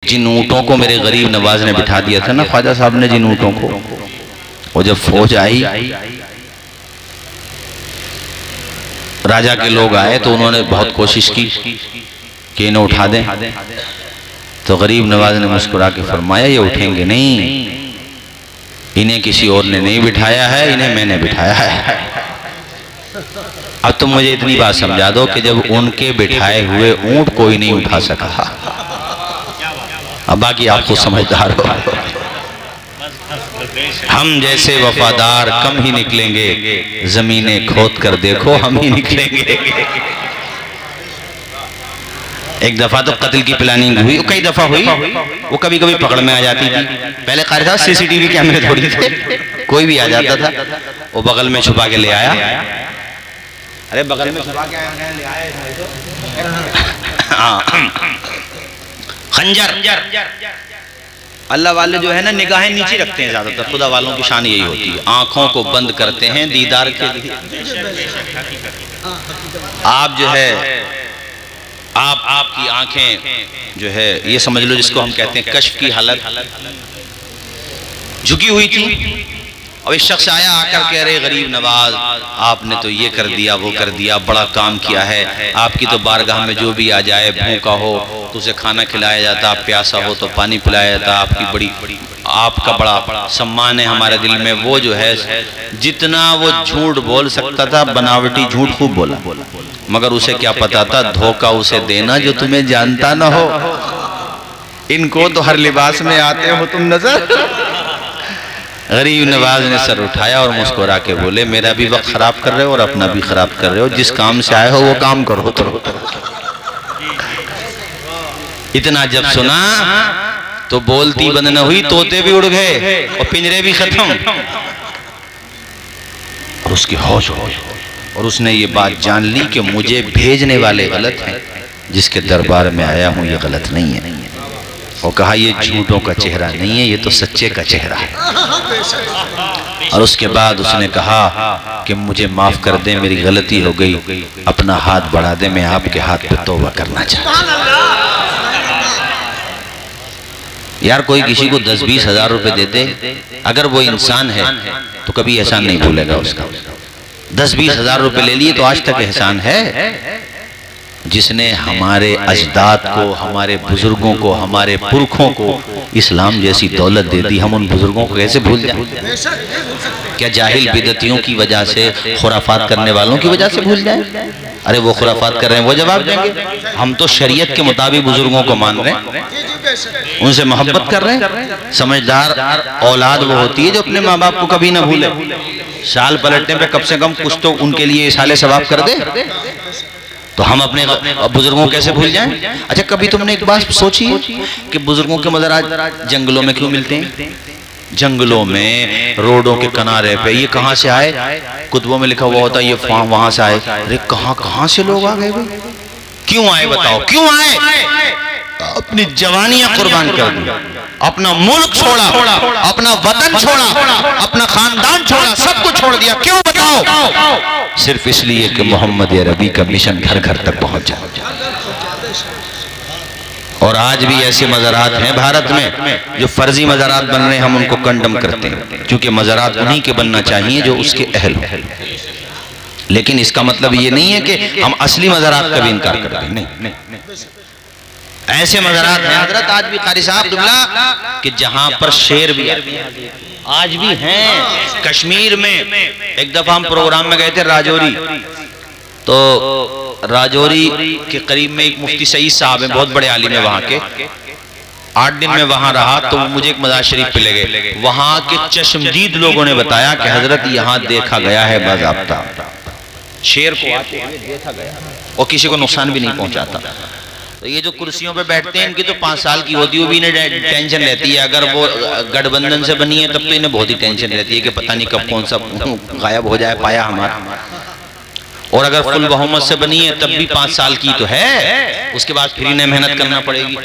जिन ऊँटों को मेरे गरीब नवाज ने बिठा दिया था ना, ख्वाजा साहब ने जिन ऊँटों को, वो जब फौज आई, राजा के लोग आए तो उन्होंने बहुत कोशिश की कि इन्हें उठा दें, तो गरीब नवाज ने मुस्कुरा के फरमाया ये उठेंगे नहीं, इन्हें किसी और ने नहीं बिठाया है, इन्हें मैंने बिठाया है। अब तुम मुझे इतनी बात समझा दो कि जब उनके बिठाए हुए ऊंट कोई नहीं उठा सका, अब बाकी आप खुद समझदार हो। हम जैसे वफादार कम ही निकलेंगे, जमीनें खोद कर देखो हम ही निकलेंगे। एक दफा तो कत्ल की प्लानिंग हुई, कई दफा हुई, वो कभी कभी पकड़ में आ जाती थी। पहले कारी साहब सीसीटीवी कैमरे थोड़ी थे, कोई भी आ जाता था, वो बगल में छुपा के ले आया। अरे बगल में छुपा के ले आया खंजर। अल्लाह वाले जो है ना निगाहें नीचे रखते हैं ज्यादातर, खुदा वालों की शान यही होती है, आंखों को बंद करते हैं दीदार के लिए। आप जो है आपकी आंखें जो है ये समझ लो जिसको हम कहते हैं कश्फ की हालत झुकी हुई थी, और इस शख्स आया आकर के अरे गरीब नवाज आपने तो ये कर दिया वो कर दिया, बड़ा काम किया है, आपकी तो बारगाह में जो भी आ जाए, भूखा हो तो उसे खाना खिलाया जाता, प्यासा हो तो पानी पिलाया जाता, आपका बड़ा सम्मान है हमारे दिल में। वो जो है जितना वो झूठ बोल सकता था, बनावटी झूठ खूब बोला, मगर उसे क्या पता था धोखा उसे देना जो तुम्हें जानता ना हो। इनको तो हर लिबास में आते हो तुम नजर। गरीब नवाज ने सर उठाया और मुस्कुरा के बोले मेरा भी वक्त खराब कर रहे हो और अपना भी खराब कर रहे हो, जिस काम से आए हो वो काम करो। इतना जब सुना तो बोलती बंद न हुई, तोते भी उड़ गए और पिंजरे भी खत्म, और उसकी होश हो, और उसने ये बात जान ली कि मुझे भेजने वाले गलत हैं, जिसके दरबार में आया हूं ये गलत नहीं है। और कहा ये झूठों का चेहरा नहीं है, ये तो सच्चे का चेहरा है। और उसके बाद उसने कहा कि मुझे माफ कर दे, मेरी गलती हो गई, अपना हाथ बढ़ा दे, मैं आपके हाथ पे तौबा करना चाहता हूं। यार कोई किसी को 10-20 हजार रुपए दे दे, अगर वो इंसान है तो कभी एहसान नहीं भूलेगा उसका। 10-20 हजार रुपए ले लिए तो आज तक एहसान है। जिसने हमारे अजदाद को, हमारे बुजुर्गों को, हमारे पुरखों को इस्लाम जैसी दौलत दे दी, हम उन बुजुर्गों को कैसे भूल जाएं? क्या जाहिल बिदतियों की वजह से, खुराफात करने वालों की वजह से भूल जाएं? अरे वो खुराफात कर रहे हैं वो जवाब देंगे, हम तो शरीयत के मुताबिक बुजुर्गों को मान रहे हैं, उनसे मोहब्बत कर रहे हैं। समझदार औलाद वो होती है जो अपने माँ बाप को कभी ना भूले, साल पलटने पे कम से कम कुछ तो उनके लिए इसाले सवाब कर दे। तो हम अपने बुजुर्गों को कैसे भूल जाएं? अच्छा कभी तुमने एक बात सोची है कि बुजुर्गों के मज़ार आज जंगलों में क्यों मिलते हैं? जंगलों में, रोडों के किनारे पे, ये कहाँ से आए? कुतुबों में लिखा हुआ होता है ये वहां से आए। अरे कहाँ से लोग आ गए भाई? क्यों आए बताओ, क्यों आए? अपनी जवानियां कुर्बान कर दी, अपना मुल्क छोड़ा, अपना वतन छोड़ा, अपना खानदान छोड़ा, सब कुछ छोड़ दिया। क्यों बताओ? सिर्फ इसलिए कि मोहम्मद अरबी का मिशन घर घर तक पहुंचा। और आज भी ऐसे मज़ारात हैं भारत में जो फर्जी मज़ारात बन रहे हैं, हम उनको कंडम करते हैं, क्योंकि मज़ारात उन्हीं के बनना चाहिए जो उसके अहल हो। लेकिन इसका मतलब ये नहीं है कि हम असली मज़ारात का भी इनकार करते हैं, नहीं। ऐसे मज़ारात हैं हजरत आज भी कारी साहब दुबला कि जहां पर शेर भी आज भी हैं। कश्मीर में एक दफा हम प्रोग्राम में गए थे राजौरी, तो राजौरी के करीब में एक मुफ्ती सईद साहब हैं, बहुत बड़े आलिम है वहाँ के। 8 दिन में वहाँ रहा तो मुझे एक मज़ार शरीफ पे ले गए। वहाँ के चश्मदीद लोगों ने बताया कि हजरत यहाँ देखा गया है बाज़ाब्ता, शेर को आते हुए देखा गया और किसी को नुकसान भी नहीं पहुँचाता। तो ये जो कुर्सियों पे बैठते हैं इनकी तो 5 साल की होती है, वो भी इन्हें टेंशन रहती है। अगर वो गठबंधन से बनी है तब तो इन्हें बहुत ही टेंशन रहती है कि पता नहीं कब कौन सा गायब हो जाए पाया हमारा। और अगर फुल बहुमत से बनी है तब भी 5 साल की तो है, उसके बाद फिर इन्हें मेहनत करना पड़ेगी।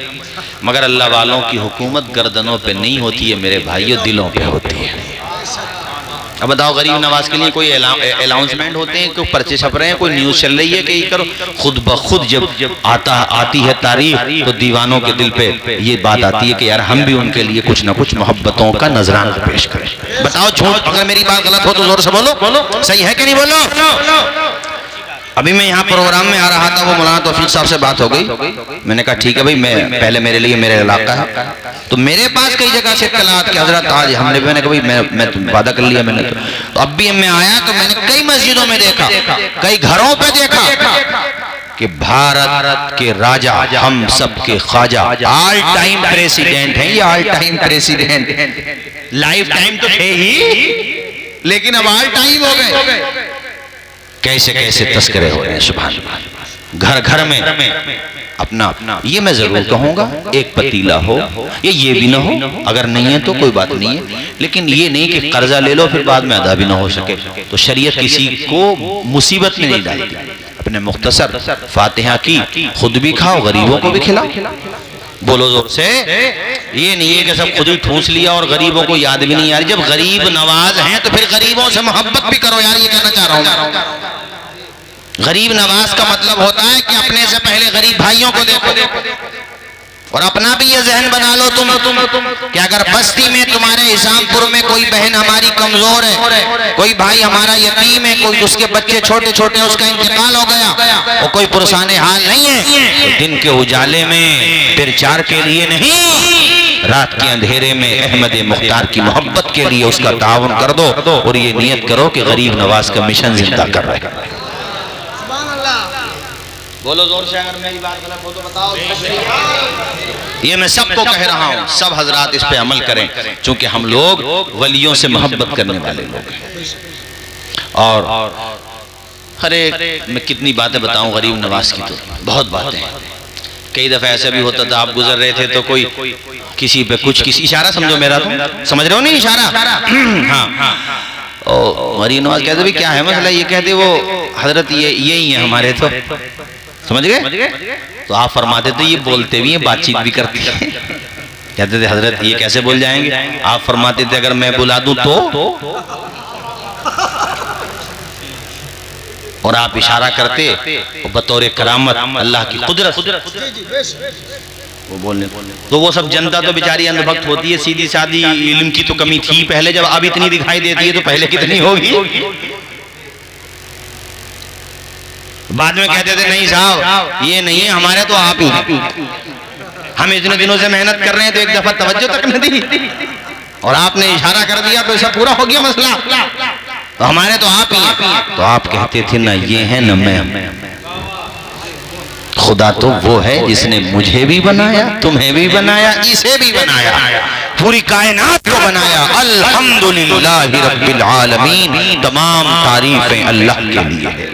मगर अल्लाह वालों की हुकूमत गर्दनों पे नहीं होती है मेरे भाइयों, दिलों पे होती है। अब बताओ, गरीब नवाज के लिए कोई अनाउंसमेंट होते हैं, कोई पर्चे छप रहे हैं, कोई न्यूज़ चल रही है कि ये करो? खुद ब खुद जब आती है तारीख तो दीवानों के दिल पे ये बात आती है कि यार हम भी उनके लिए कुछ ना कुछ मोहब्बतों का नजराना पेश करें। बताओ झूठ, अगर मेरी बात गलत हो तो जोर से बोलो, सही है कि नहीं बोलो। अभी मैं यहाँ प्रोग्राम में आ रहा था, वो मौलाना तौफीक साहब से बात हो गई। मैंने कहा ठीक है भाई, मैं पहले मेरे लिए मेरा इलाका है, तो मेरे पास कई जगह से इत्तलात कि हजरत आज हमने, मैंने कहा भाई मैं वादा कर लिया मैंने, तो अब भी मैं आया तो मैंने कई मस्जिदों में देखा, कई घरों पे देखा कि भारत के राजा, हम सब के ख्वाजा, ऑल टाइम प्रेसिडेंट हैं ये, all time president. Life time तो थे ही, लेकिन अब ऑल टाइम हो गए। कैसे कैसे तस्करे हो रहे हैं, सुभान अल्लाह। घर घर में अपना ये मैं जरूर कहूंगा, एक पतीला हो, ये भी ना हो, अगर नहीं है तो कोई बात नहीं है, लेकिन ये नहीं कि कर्जा ले लो फिर बाद में अदा भी ना हो सके। तो शरीयत किसी को मुसीबत में नहीं डालती। अपने मुख्तसर फातिहा की खुद भी खाओ, गरीबों को भी खिलाओ। बोलो जोर से। ये नहीं है कि सब खुद ही ठूस लिया और गरीबों को याद भी नहीं आ रही। जब गरीब नवाज हैं तो फिर गरीबों से मोहब्बत भी करो यार, ये कहना चाह रहा हूं। गरीब नवाज का मतलब होता है कि अपने से पहले गरीब भाइयों को देखो, और अपना भी ये जहन बना लो तुम कि अगर बस्ती में तुम्हारे इस्लामपुर में कोई बहन हमारी कमजोर है, कोई भाई हमारा यतीम है, कोई उसके बच्चे छोटे छोटे उसका इंतकाल हो गया, और कोई पुरसाने हाल नहीं है, तो दिन के उजाले में प्रचार के लिए नहीं, रात के अंधेरे में अहमद मुख्तार की मोहब्बत के लिए उसका ताउन कर दो, और ये नियत करो कि गरीब नवाज का मिशन जिंदा कर रहे हैं। बोलो जोर से, अगर मेरी बात गलत हो तो बताओ। ये मैं सबको कह रहा हूँ, सब हजरात इस पे अमल करें, क्योंकि हम लोग वलियों से मोहब्बत करने वाले लोग हैं। और अरे मैं कितनी बातें बताऊं गरीब नवाज की, तो बहुत बातें हैं। कई दफा ऐसा भी होता था, आप गुजर रहे थे तो कोई किसी पे कुछ, किसी इशारा समझो मेरा, तो समझ रहे हो नहीं इशारा? हाँ। और गरीब नवाज कहते भी क्या है मसला, ये कहते वो हजरत यही है हमारे, तो समझ गए? तो आप फरमाते थे ये बोलते भी हैं, बातचीत भी करते हैं। कहते थे हजरत ये कैसे बोल जाएंगे? आप फरमाते थे अगर मैं बुला दूं तो, और आप इशारा करते बतौर करामत अल्लाह की कुदरत वो बोलने। तो वो सब जनता तो बेचारी अंधभक्त होती है, सीधी सादी, इल्म की तो कमी थी पहले, जब अब इतनी दिखाई देती है तो पहले कितनी होगी। बाद में कहते थे नहीं साहब ये नहीं है हमारे, तो आप ही, हम इतने दिनों से मेहनत कर रहे हैं तो एक दफा तवज्जो तक नहीं दी, और आपने इशारा कर दिया तो सब पूरा हो गया मसला, तो हमारे तो आप ही। तो आप कहते थे ना ये है न मैं, खुदा तो वो है जिसने मुझे भी बनाया, तुम्हें भी बनाया, इसे भी बनाया, पूरी कायनात को बनाया। अल्हम्दुलिल्लाहि रब्बिल आलमीन, तमाम तारीफें अल्लाह के लिए है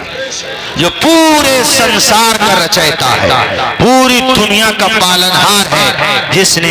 जो पूरे संसार का रचयिता है, पूरी दुनिया का पालनहार है, जिसने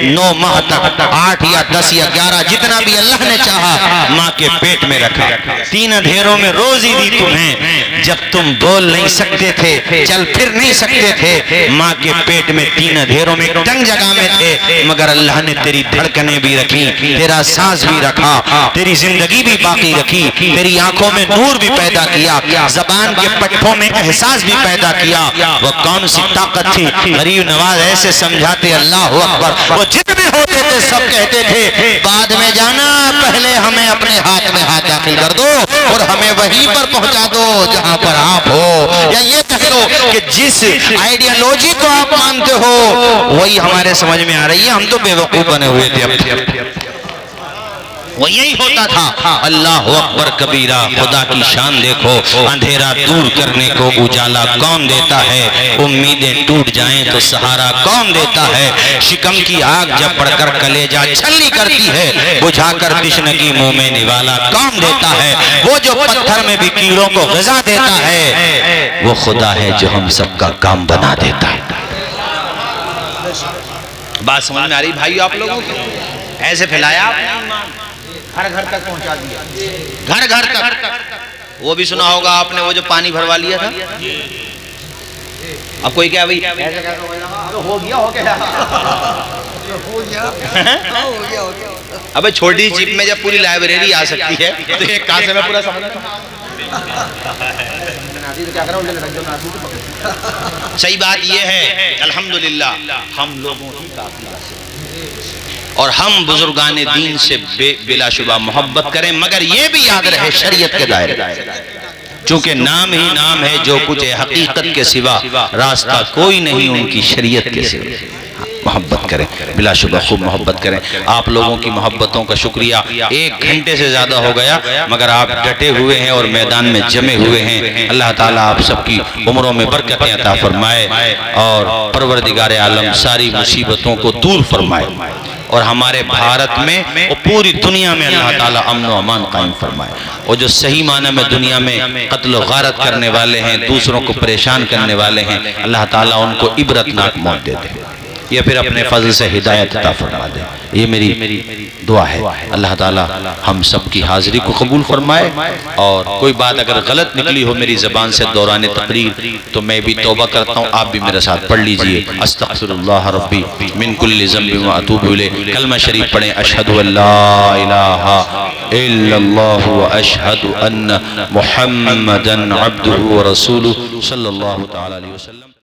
9 माह तक 8 या 10 या 11 जितना भी अल्लाह ने चाहा माँ के पेट में रखा, 3 अंधेरों में रोजी दी तुम्हें, जब तुम बोल नहीं सकते थे, चल फिर नहीं सकते थे, माँ के पेट में 3 अंधेरों में तंग जगह में थे, मगर अल्लाह ने तेरी धड़कनें भी रखी, तेरा सांस भी रखा, तेरी जिंदगी भी बाकी रखी, तेरी आंखों में नूर भी पैदा किया, जबान के पट्टों में एहसास भी पैदा किया। वो कौन सी ताकत थी? गरीब नवाज ऐसे समझाते अल्लाह अकबर, वो जितने होते थे सब कहते थे बाद में जाना, पहले हमें अपने हाथ में हाथ दाखिल कर दो और हमें वहीं पर पहुंचा दो जहां पर आप हो, या ये कह दो कि जिस आइडियोलॉजी को आप मानते हो वही हमारे समझ में आ रही है, हम तो बेवकूफ बने हुए थे। अब वो यही होता था। अल्लाह अकबर कबीरा, खुदा की शान देखो, अंधेरा दूर करने को उजाला कौन देता है, उम्मीदें टूट जाएं तो सहारा कौन देता है, शिकम की आग जब पड़कर कलेजा छलनी करती है, बुझाकर तिश्नगी मुंह में निवाला कौन देता है, वो जो पत्थर में भी कीड़ों को ग़िज़ा देता है, वो खुदा है जो हम सबका काम बना देता है। बात समझ में आ रही भाई आप लोगों को? ऐसे फैलाया, घर घर तक पहुंचा दिया, घर घर तक। वो भी सुना होगा आपने, वो जो पानी भरवा लिया था। अब कोई क्या भाई ऐसे हो गया, हो गया अबे छोटी जीप में जब पूरी लाइब्रेरी आ सकती है तो एक कासे में पूरा सही बात यह है अल्हम्दुलिल्लाह हम लोगों की काफी और हम बुजुर्गान दीन से बिलाशुबा मोहब्बत करें, मगर ये भी याद रहे शरीयत के दायरे, चूंकि नाम ही नाम है, जो कुछ है हकीकत के सिवा रास्ता कोई नहीं उनकी शरीयत के सिवा। मोहब्बत करें, बिलाशुबा खूब मोहब्बत करें। आप लोगों की मोहब्बतों का शुक्रिया, 1 घंटे से ज़्यादा हो गया मगर आप डटे हुए हैं और मैदान में जमे हुए हैं। अल्लाह ताला आप सबकी उम्रों में बरकतें अता फरमाए और परवरदिगार आलम सारी मुसीबतों को दूर फरमाए और हमारे भारत में और पूरी दुनिया में अल्लाह ताला अमन व अमान कायम फरमाए। और जो सही माना में दुनिया में कत्ल व गारत करने वाले हैं, दूसरों को परेशान करने वाले हैं, अल्लाह ताला उनको इबरतनाक मौत दे दे या फिर अपने फजल से हिदायत अता फरमा दे। ये मेरी दुआ है। अल्लाह ताला हम सब की हाजिरी को कबूल फरमाए। और कोई बात अगर गलत निकली हो मेरी ज़बान से दौरान तकरीर तो मैं भी तौबा करता हूँ, आप भी मेरे साथ पढ़ लीजिए। अस्तगफिरुल्लाह रब्बी मिन कुल्लि ज़ंबिन व अतूबु इलैह। कलमा शरीफ पढ़ें, अशहदु अल्ला इलाहा इल्लल्लाहु व अशहदु अन्न मुहम्मदन अब्दुहु व रसूलुहु सल्लल्लाहु तआला अलैहि वसल्लम।